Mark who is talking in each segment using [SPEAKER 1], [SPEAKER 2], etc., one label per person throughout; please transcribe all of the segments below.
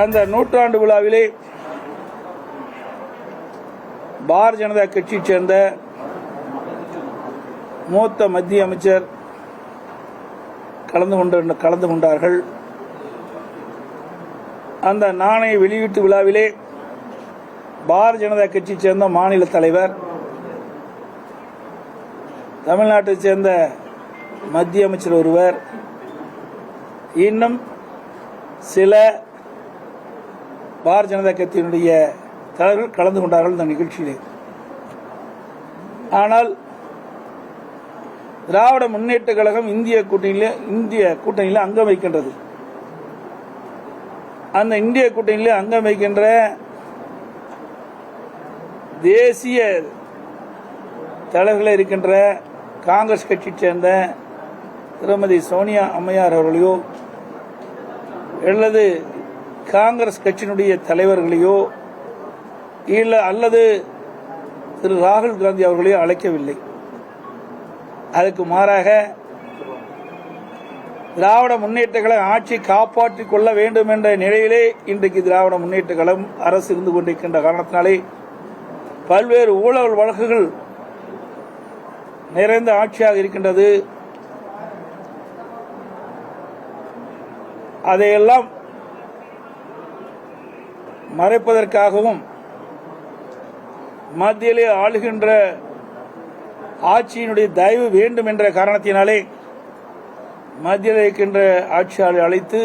[SPEAKER 1] அந்த நூற்றாண்டு விழாவிலே பாரதிய ஜனதா கட்சியைச் சேர்ந்த மூத்த மத்திய அமைச்சர் கலந்து கொண்டார்கள். அந்த நாணய வெளியீட்டு விழாவிலே பாரதிய ஜனதா கட்சியைச் சேர்ந்த மாநில தலைவர், தமிழ்நாட்டைச் சேர்ந்த மத்திய அமைச்சர் ஒருவர், இன்னும் சில பாரதிய ஜனதா கட்சியினுடைய தலைவர்கள் கலந்து கொண்டார்கள் இந்த நிகழ்ச்சியிலே. ஆனால் திராவிட முன்னேற்ற கழகம் இந்திய கூட்டணியில் அங்கம் வைக்கின்றது. அந்த இந்திய கூட்டணியில் அங்கம் வைக்கின்ற தேசிய தலைவர்கள் இருக்கின்ற காங்கிரஸ் கட்சியைச் சேர்ந்த திருமதி சோனியா அம்மையார் அவர்களையோ அல்லது காங்கிரஸ் கட்சியினுடைய தலைவர்களையோ அல்லது திரு ராகுல் காந்தி அவர்களையோ அழைக்கவில்லை. அதுக்கு மாறாக திராவிட முன்னேற்ற கழகம் ஆட்சி காப்பாற்றிக் கொள்ள வேண்டும் என்ற நிலையிலே இன்றைக்கு திராவிட முன்னேற்ற கழகம் அரசு இருந்து கொண்டிருக்கின்ற காரணத்தினாலே பல்வேறு ஊழல் வழக்குகள் நிறைந்த ஆட்சியாக இருக்கின்றது. அதையெல்லாம் மறைப்பதற்காகவும் மத்தியிலே ஆளுகின்ற ஆட்சியினுடைய தயவு வேண்டும் என்ற காரணத்தினாலே மத்தியில் இருக்கின்ற ஆட்சியாளரை அழைத்து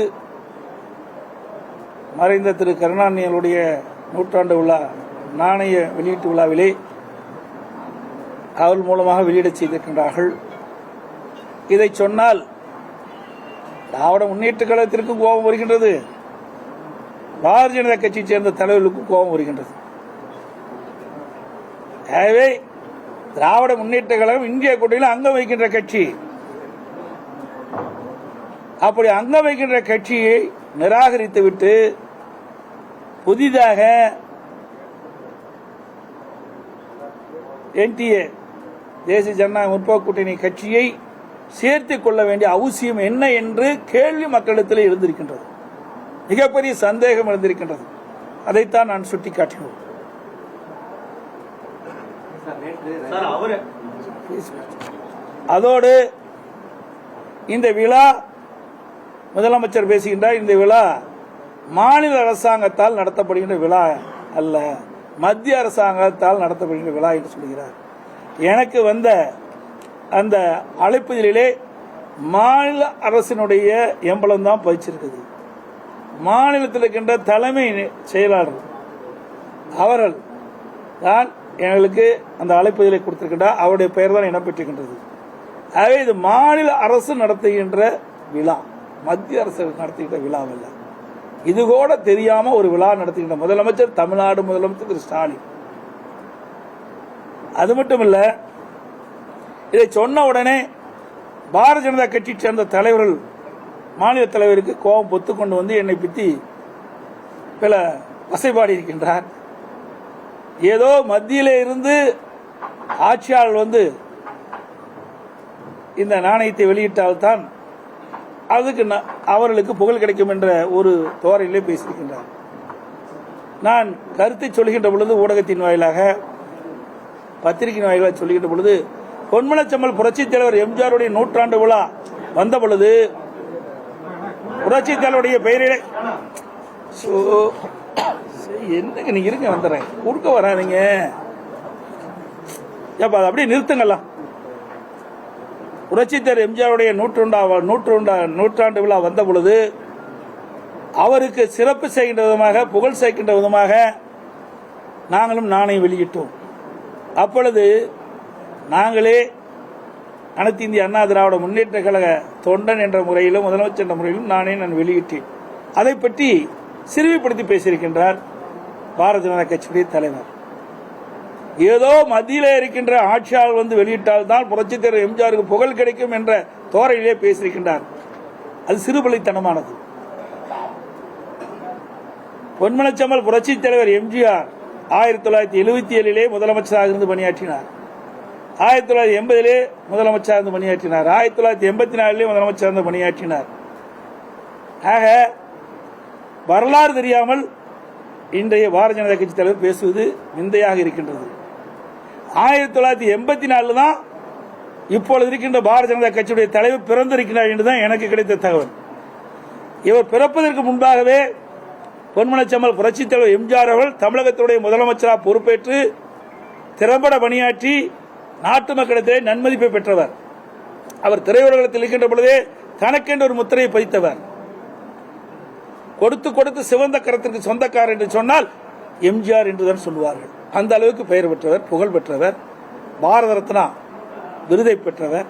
[SPEAKER 1] மறைந்த திரு கருணாநிதியுடைய நூற்றாண்டு விழா நாணய வெளியீட்டு விழாவிலே அவர்கள் மூலமாக வெளியிட செய்திருக்கின்றார்கள். இதை சொன்னால் திராவிட முன்னேற்ற கழகத்திற்கும் கோபம் வருகின்றது, பாரதிய ஜனதா கட்சியைச் சேர்ந்த தலைவர்களுக்கும் கோபம் வருகின்றது. எனவே திராவிட முன்னேற்ற கழகம் இந்திய கூட்டணியில் அங்கம் வைக்கின்ற கட்சி. அப்படி அங்கம் வைக்கின்ற கட்சியை நிராகரித்துவிட்டு புதிதாக என்டிஏ தேசிய ஜனநாயக முற்போக்கு கூட்டணி கட்சியை சேர்த்துக் கொள்ள வேண்டிய அவசியம் என்ன என்று கேள்வி மக்களிடத்தில் இருந்திருக்கின்றது. மிகப்பெரிய சந்தேகம் இருந்திருக்கின்றது. அதைத்தான் நான் சுட்டிக்காட்டினோம். அதோடு இந்த விழா முதலமைச்சர் பேசுகின்றார். இந்த விழா மாநில அரசாங்கத்தால் நடத்தப்படுகின்ற விழா அல்ல, மத்திய அரசாங்கத்தால் நடத்தப்படுகின்ற விழா என்று சொல்கிறார். எனக்கு வந்த அந்த அழைப்புதலிலே மாநில அரசினுடைய எம்பளம் தான் பதிச்சிருக்குது. மாநிலத்தில் இருக்கின்ற தலைமை செயலாளர் அவர்கள் தான் எங்களுக்கு அந்த அழைப்புதலை கொடுத்திருக்கின்றார். அவருடைய பெயர் தான் இடம்பெற்றிருக்கின்றது. ஆகவே இது மாநில அரசு நடத்துகின்ற விழா, மத்திய அரசு நடத்துகின்ற விழாவல்ல. இது கூட தெரியாம ஒரு விழா நடத்துகின்ற முதலமைச்சர் தமிழ்நாடு முதலமைச்சர் திரு ஸ்டாலின். அது மட்டுமல்ல, இதை சொன்ன உடனே பாரதிய ஜனதா கட்சியை சேர்ந்த தலைவர்கள் மாநில தலைவருக்கு கோபம் பொத்துக்கொண்டு வந்து என்னை பற்றி பல வசைபாடி இருக்கின்றார். ஏதோ மத்தியிலே இருந்து ஆட்சியாளர் வந்து இந்த நாணயத்தை வெளியிட்டால்தான் அதுக்கு அவர்களுக்கு புகழ் கிடைக்கும் என்ற ஒரு தோரையிலே பேசியிருக்கின்றார். நான் கருத்தை சொல்கின்ற பொழுது ஊடகத்தின் வாயிலாக பத்திரிகையின் வாயிலாக சொல்கின்ற பொழுது பொன்மனச்செம்மல் புரட்சித் தலைவர் எம்ஜிஆருடைய நூற்றாண்டு விழா வந்த பொழுது புரட்சித் தலைவருடைய பெயரிலே என்னங்க நீங்க இருங்க வந்துடுறேன் குறுக்க வராதீங்க அப்படியே நிறுத்துங்கலாம். புரட்சித் தலைவர் எம்ஜிஆருடைய நூற்றாண்டு விழா வந்த பொழுது அவருக்கு சிறப்பு செய்கின்ற விதமாக, புகழ் சேர்க்கின்ற விதமாக நாங்களும் நாணயம் வெளியிட்டோம். அப்பொழுது நாங்களே அனைத்து இந்திய அண்ணா திராவிட முன்னேற்ற கழக தொண்டன் என்ற முறையிலும் முதலமைச்சர் என்ற முறையிலும் நான் வெளியிட்டேன். அதை பற்றி சிறுமைப்படுத்தி பேசியிருக்கின்றார் பாரதிய ஜனதா கட்சியுடைய தலைவர். ஏதோ மத்தியிலே இருக்கின்ற ஆட்சியாளர் வந்து வெளியிட்டால் தான் புரட்சித் தலைவர் எம்ஜிஆருக்கு புகழ் கிடைக்கும் என்ற தோரையிலே பேசியிருக்கின்றார். அது சிறுபிள்ளைத்தனமானது. பொன்மனச்செம்மல் புரட்சித் தலைவர் எம்ஜிஆர் 1977 முதலமைச்சராக இருந்து பணியாற்றினார். 1980 முதலமைச்சராக இருந்து பணியாற்றினார். 1984 முதலமைச்சராக இருந்து பணியாற்றினார். ஆக வரலாறு தெரியாமல் இன்றைய பாரதிய ஜனதா கட்சி தலைவர் பேசுவது விந்தையாக இருக்கின்றது. 1984 தான் இப்பொழுது இருக்கின்ற பாரதிய ஜனதா கட்சியுடைய தலைவர் பிறந்திருக்கிறார் என்றுதான் எனக்கு கிடைத்த தகவல். இவர் பிறப்பதற்கு முன்பாகவே பொன்மனச்செம்மல் புரட்சித் தலைவர் எம்ஜிஆர் அவர்கள் தமிழகத்துடைய முதலமைச்சராக பொறுப்பேற்று திறம்பட பணியாற்றி நாட்டு மக்களிடத்திலே நன்மதிப்பை பெற்றவர். அவர் திரையுலகத்தில் இருக்கின்ற பொழுதே தனக்கென்று ஒரு முத்திரையை பதித்தவர். கொடுத்து கொடுத்து சிவந்த கரத்திற்கு சொந்தக்காரர் என்று சொன்னால் எம்ஜிஆர் என்றுதான் சொல்லுவார்கள். அந்த அளவுக்கு பெயர் பெற்றவர், புகழ் பெற்றவர், பாரத ரத்னா விருதை பெற்றவர்.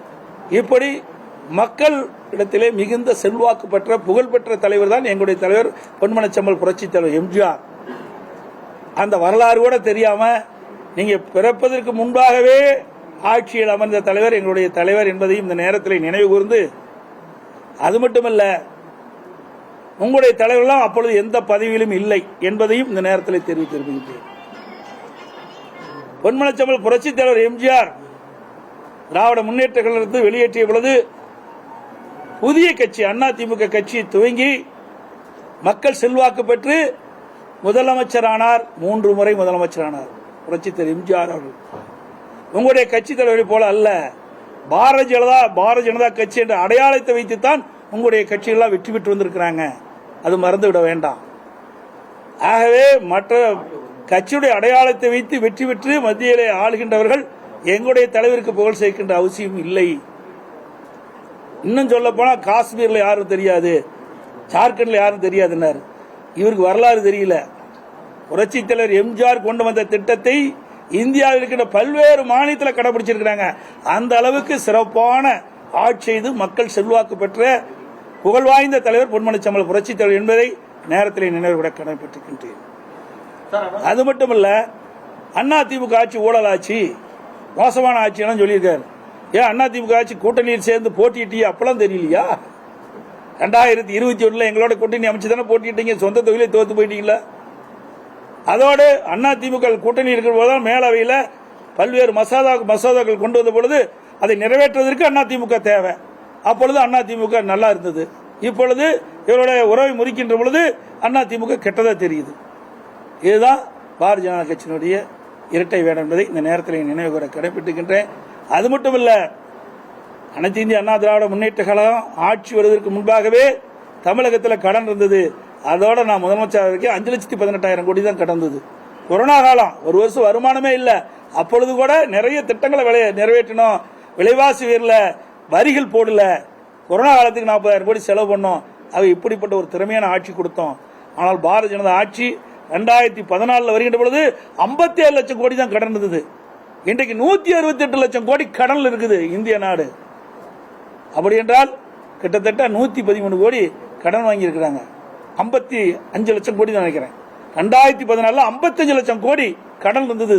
[SPEAKER 1] இப்படி மக்கள் இடத்திலே மிகுந்த செல்வாக்கு பெற்ற புகழ் பெற்ற தலைவர் தான் எங்களுடைய தலைவர் பொன்மனச்செம்மல் புரட்சித் தலைவர் எம்ஜிஆர். அந்த வரலாறு கூட தெரியாம நீங்க பிறப்பதற்கு முன்பாகவே ஆட்சியில் அமர்ந்த தலைவர் எங்களுடைய தலைவர் என்பதையும் இந்த நேரத்தில் நினைவு கூர்ந்து, அது மட்டுமல்ல உங்களுடைய தலைவர்களாம் அப்பொழுது எந்த பதவியிலும் இல்லை என்பதையும் இந்த நேரத்தில் தெரிவித்திருக்கிறேன். பொன்மனச்செம்மல் புரட்சித் தலைவர் எம்ஜிஆர் திராவிட முன்னேற்ற கழகத்தை வெளியேற்றிய பொழுது புதிய கட்சி அதிமுக கட்சி துவங்கி மக்கள் செல்வாக்கு பெற்று முதலமைச்சரானார். 3 முறை முதலமைச்சரானார் புரட்சித் தலைவர் எம்ஜிஆர் அவர்கள். உங்களுடைய கட்சி தலைவரை போல அல்ல, பாரதிய ஜனதா கட்சி என்ற அடையாளத்தை வைத்துத்தான் உங்களுடைய கட்சிகள்லாம் வெற்றி பெற்று வந்திருக்கிறாங்க. அது மறந்துவிட வேண்டாம். ஆகவே மற்ற கட்சியுடைய அடையாளத்தை வைத்து வெற்றி பெற்று மத்தியிலே ஆளுகின்றவர்கள் எங்களுடைய தலைவருக்கு புகழ் சேர்க்கின்ற அவசியம் இல்லை. இன்னும் சொல்ல போனா காஷ்மீர்ல யாரும் தெரியாது, ஜார்க்கண்ட்ல யாரும் தெரியாதுன்னாரு. இவருக்கு வரலாறு தெரியல. புரட்சித் தலைவர் எம்ஜிஆர் கொண்டு வந்த திட்டத்தை இந்தியாவில் இருக்கின்ற பல்வேறு மாநிலத்தில் கடைபிடிச்சிருக்கிறாங்க. அந்த அளவுக்கு சிறப்பான ஆட்சி செய்து மக்கள் செல்வாக்கு பெற்ற புகழ் வாய்ந்த தலைவர் பொன்மனச்செம்மல் புரட்சித் தலைவர் என்பதை நேரத்தில் நினைவுவிட கடமைப்பட்டிருக்கின்றேன். அது மட்டுமல்ல, அதிமுக ஆட்சி ஊழல் ஆட்சி, மோசமான ஆட்சி எல்லாம் சொல்லியிருக்காரு. ஏன் அதிமுக ஆட்சி கூட்டணியில் சேர்ந்து போட்டியிட்டீங்க அப்பெல்லாம் தெரியலையா? 2021 எங்களோட கூட்டணி அமைச்சு தானே போட்டிட்டீங்க, சொந்த தொகுதியிலே தோத்து போயிட்டீங்களா? அதோடு அதிமுக கூட்டணி இருக்கிற போதுதான் மேலவையில் பல்வேறு மசோதாக்கள் கொண்டு வந்த பொழுது அதை நிறைவேற்றுவதற்கு அதிமுக தேவை. அப்பொழுது அதிமுக நல்லா இருந்தது. இப்பொழுது இவருடைய உறவை முறிக்கின்ற பொழுது அதிமுக கெட்டதா தெரியுது. இதுதான் பாரதிய ஜனதா கட்சியினுடைய இரட்டை வேடம் என்பதை இந்த நேரத்தில் நினைவு கூற கடைபிடிக்கின்றேன். அது மட்டுமல்ல, அனைத்து இந்திய அண்ணா திராவிட முன்னேற்ற கழகம் ஆட்சி வருவதற்கு முன்பாகவே தமிழகத்தில் கடன் இருந்தது. அதோட நான் முதலமைச்சர் 5,18,000 கோடி தான் கடந்தது. கொரோனா காலம், ஒரு வருஷம் வருமானமே இல்லை. அப்பொழுது கூட நிறைய திட்டங்களை நிறைவேற்றினோம். விலைவாசி உயர்ல, வரிகள் போடல, கொரோனா காலத்துக்கு 40,000 கோடி செலவு பண்ணோம். அது இப்படிப்பட்ட ஒரு திறமையான ஆட்சி கொடுத்தோம். ஆனால் பாரதிய ஜனதா ஆட்சி 2014 வருகின்ற பொழுது 57 லட்சம் கோடி தான் கடன் இருந்தது. இன்றைக்கு 168 லட்சம் கோடி கடனில் இருக்குது இந்திய நாடு. அப்படி என்றால் கிட்டத்தட்ட 113 கோடி கடன் வாங்கி இருக்கிறாங்க. 55 லட்சம் கோடி தான் நினைக்கிறேன். 2014 55 லட்சம் கோடி கடன் இருந்தது.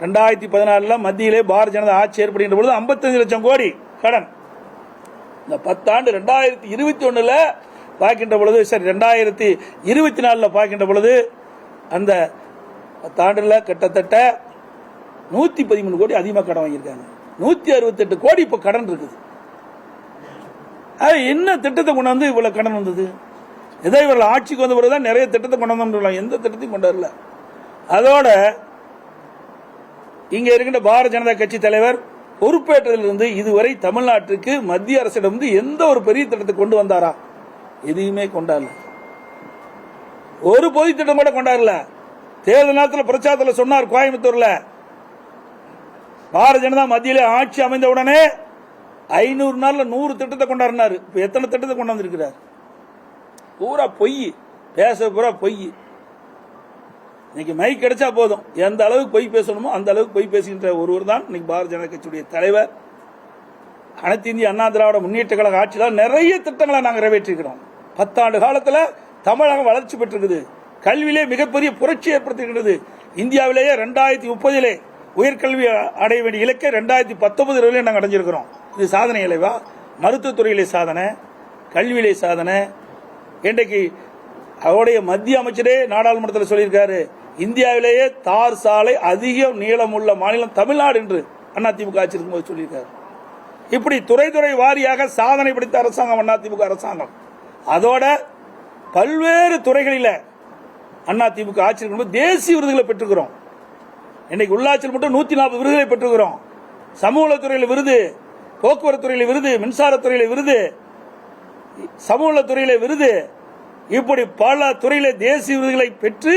[SPEAKER 1] 2014 மத்தியிலே பாரதிய ஜனதா ஆட்சி ஏற்படுகின்ற பொழுது 55 லட்சம் கோடி கடன். இந்த 10 ஆண்டு 2021 பார்க்கின்ற பொழுது, சரி 2024 பார்க்கின்ற பொழுது அந்த 10 ஆண்டுல கிட்டத்தட்ட 113 கோடி அதிகமாக கடன் வாங்கியிருக்காங்க. 168 கோடி இப்ப கடன் இருக்குது. என்ன திட்டத்தை கொண்டு வந்து இவ்வளவு கடன் வந்தது? ஏதோ இவர்கள் ஆட்சிக்கு வந்த பிறகுதான் நிறைய திட்டத்தை கொண்டு வந்து, எந்த திட்டத்தையும் கொண்டு வரல. அதோட இங்க இருக்கின்ற பாரதிய ஜனதா கட்சி தலைவர் பொறுப்பேற்றதிலிருந்து இதுவரை தமிழ்நாட்டுக்கு மத்திய அரசிடம் எந்த ஒரு பெரிய திட்டத்தை கொண்டு வந்தாரா? எதையுமே கொண்டாடல. ஒரு பொது திட்டம் கூட கொண்டாடல. தேர்தல் நேரத்தில் பிரச்சாரத்தில் சொன்னார் கோயம்புத்தூர்ல, பாரதிய ஜனதா மத்தியிலே ஆட்சி அமைந்த உடனே 500 நாள்ல 100 திட்டத்தை கொண்டாடினாரு. இப்ப எத்தனை திட்டத்தை கொண்டு வந்திருக்கிறார்? பூரா பொய், பேச பூரா பொய். இன்னைக்கு மைக் கிடைச்சா போதும், எந்த அளவுக்கு பொய் பேசணுமோ அந்த அளவுக்கு பொய் பேசுகின்ற ஒருவர் தான் இன்னைக்கு பாரதிய ஜனதா கட்சியுடைய தலைவர். அனைத்து இந்திய அண்ணா திராவிட முன்னேற்ற கழக ஆட்சியில் நிறைய திட்டங்களை நாங்கள் நிறைவேற்றிருக்கிறோம். 10 ஆண்டு காலத்தில் தமிழகம் வளர்ச்சி பெற்றிருக்குது. கல்வியிலே மிகப்பெரிய புரட்சி ஏற்படுத்தியிருக்கிறது. இந்தியாவிலேயே 2030 உயர்கல்வி அடைய வேண்டிய இலக்கை 2019 நாங்கள் அடைஞ்சிருக்கிறோம். இது சாதனை இல்லைவா? மருத்துவத்துறையிலே சாதனை, கல்வியிலே சாதனை. இன்றைக்கு அவருடைய மத்திய அமைச்சரே நாடாளுமன்றத்தில் சொல்லியிருக்காரு, இந்தியாவிலேயே தார் சாலை அதிக நீளமுள்ள மாநிலம் தமிழ்நாடு என்று அதிமுக ஆட்சி இருக்கும்போது சொல்லியிருக்காரு. இப்படி துறை துறை வாரியாக சாதனை படைத்த அரசாங்கம் அதிமுக அரசாங்கம். அதோட பல்வேறு துறைகளில் அதிமுக ஆட்சி இருக்கும்போது தேசிய விருதுகளை பெற்றுக்கிறோம். இன்னைக்கு உள்ளாட்சியில் மட்டும் 140 விருதுகளை பெற்றுக்கிறோம். சமூக துறையில் விருது, போக்குவரத்து துறையில் விருது, மின்சாரத்துறையில் விருது, சமூக துறையில விருது, இப்படி பல துறையில தேசிய விருதுகளை பெற்று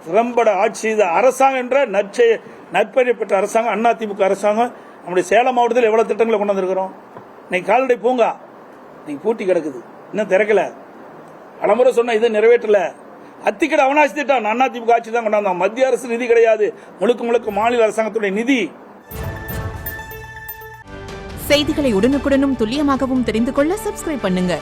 [SPEAKER 1] திறம்பட ஆட்சி செய்த அரசாங்கம் என்ற நற்பெயர் பெற்ற அரசாங்கம் அதிமுக அரசாங்கம். நம்முடைய சேலம் மாவட்டத்தில் எவ்வளவு திட்டங்களை கொண்டு வந்திருக்கிறோம். இன்னைக்கு கால்நடை பூங்கா இன்னைக்கு பூட்டி கிடக்குது, இன்னும் திறக்கல. பலமுறை சொன்ன இதை நிறைவேற்றல. அத்திக்கடை அவனாசி திட்டம் அதிமுக ஆட்சி தான் கொண்டாந்தோம். மத்திய அரசு நிதி கிடையாது, முழுக்க முழுக்க மாநில அரசாங்கத்துடைய நிதி.
[SPEAKER 2] செய்திகளை உடனுக்குடனும் துல்லியமாகவும் தெரிந்து கொள்ள சப்ஸ்கிரைப் பண்ணுங்க.